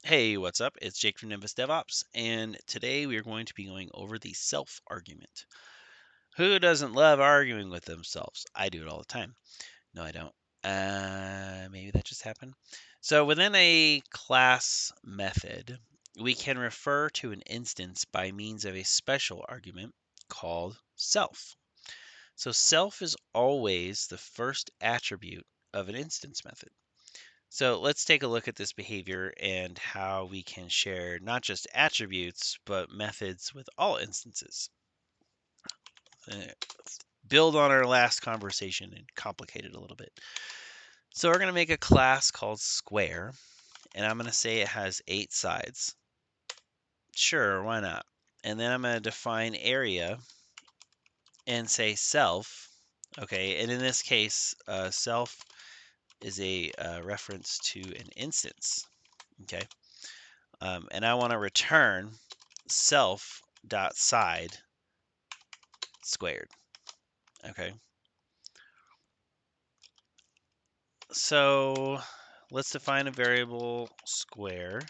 Hey, what's up? It's Jake from Nimbus DevOps, and today we are going to be going over the self argument. Who doesn't love arguing with themselves? I do it all the time. No, I don't. Maybe that just happened. So within a class method, we can refer to an instance by means of a special argument called self. So self is always the first attribute of an instance method. So let's take a look at this behavior and how we can share not just attributes, but methods with all instances. Build on our last conversation and complicate it a little bit. So we're going to make a class called square, and I'm going to say it has 8 sides. Sure, why not? And then I'm going to define area and say self. Okay, and in this case, self is a reference to an instance. Okay. And I want to return self.side squared. Okay. So let's define a variable square.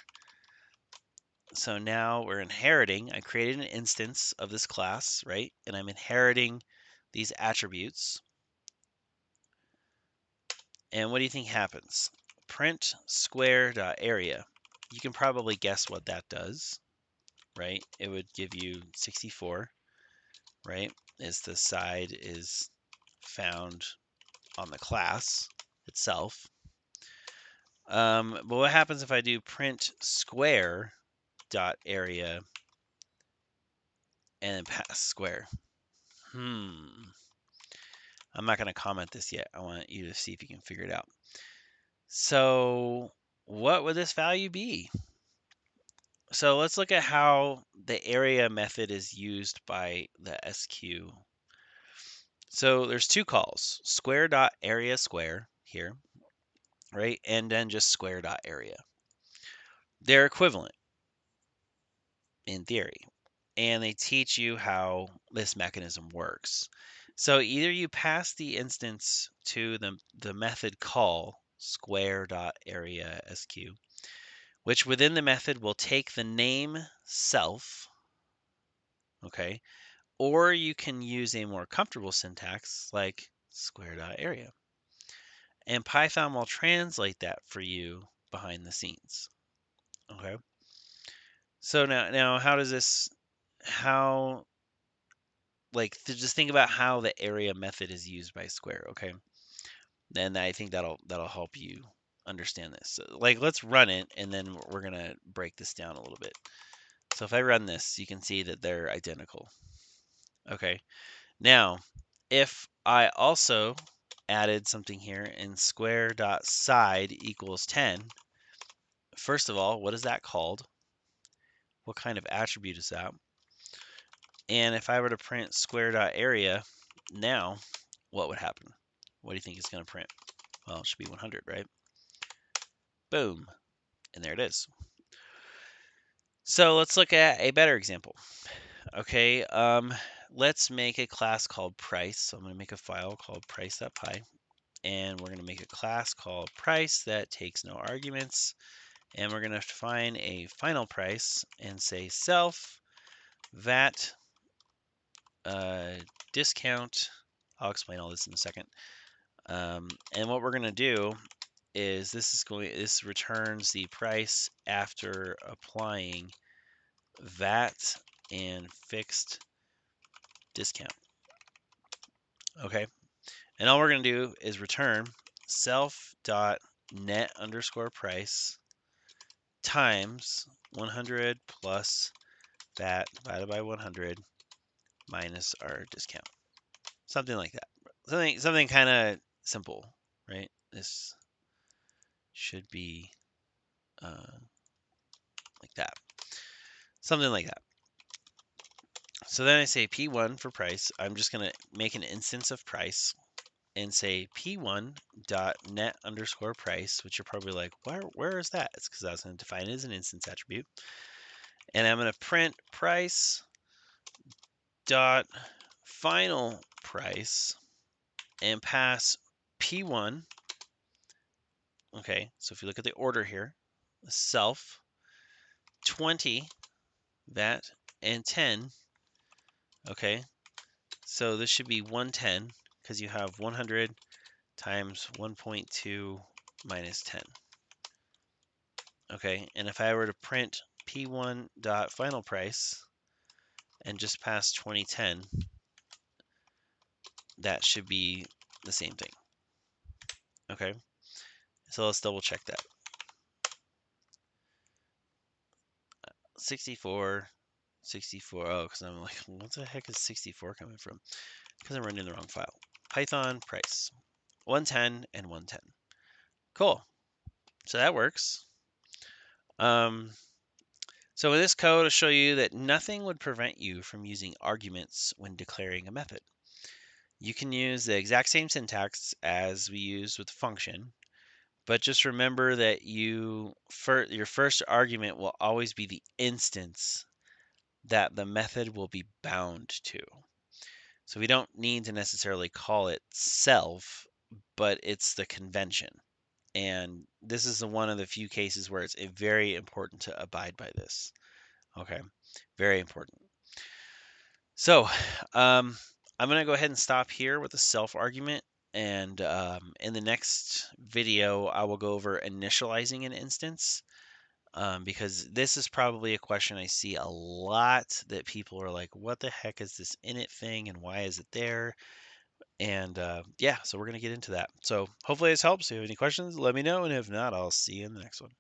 So now we're inheriting. I created an instance of this class, right? And I'm inheriting these attributes. And what do you think happens? Print square.area. You can probably guess what that does, right? It would give you 64, right? As the side is found on the class itself. But what happens if I do print square dot area and then pass square? I'm not going to comment this yet. I want you to see if you can figure it out. So what would this value be? So let's look at how the area method is used by the SQ. So there's two calls, square dot area square here, right? And then just square dot area. They're equivalent in theory, and they teach you how this mechanism works. So either you pass the instance to the method call square.area_sq, which within the method will take the name self, okay, or you can use a more comfortable syntax like square.area. And Python will translate that for you behind the scenes. Okay. So now how does this how like to just think about how the area method is used by Square, okay? And I think that'll help you understand this. So, like let's run it and then we're going to break this down a little bit. So if I run this, you can see that they're identical. Okay. Now, if I also added something here in square.side equals 10, first of all, what is that called? What kind of attribute is that? And if I were to print square.area now, what would happen? What do you think it's going to print? Well, it should be 100, right? Boom. And there it is. So let's look at a better example. Okay, let's make a class called price. So I'm going to make a file called price.py. And we're going to make a class called price that takes no arguments. And we're going to define a final price and say self vat discount. I'll explain all this in a second. And what we're going to do is this returns the price after applying VAT and fixed discount. Okay, and all we're going to do is return self.net_price times 100 plus VAT divided by 100 minus our discount. Something like that. Something kind of simple, right? This should be like that. Something like that. So then I say P1 for price. I'm just going to make an instance of price and say P1.net_price, which you're probably like, where is that? It's because I was going to define it as an instance attribute. And I'm going to print price dot final price and pass P1. Okay, so if you look at the order here, self 20, that, and 10. Okay, so this should be 110 because you have 100 times 1.2 minus 10. Okay, and if I were to print P1 dot final price and just pass 2010, that should be the same thing. Okay, so let's double check that. 64, 64. Oh, because I'm like, what the heck is 64 coming from? Because I'm running the wrong file. Python price 110 and 110. Cool. So that works. So in this code, I'll show you that nothing would prevent you from using arguments when declaring a method. You can use the exact same syntax as we used with the function, but just remember that your first argument will always be the instance that the method will be bound to. So we don't need to necessarily call it self, but it's the convention. And this is one of the few cases where it's very important to abide by this. Okay, very important. So I'm going to go ahead and stop here with the self argument. And in the next video, I will go over initializing an instance. Because this is probably a question I see a lot that people are like, what the heck is this init thing and why is it there? And yeah, so we're going to get into that. So hopefully this helps. If you have any questions, let me know. And if not, I'll see you in the next one.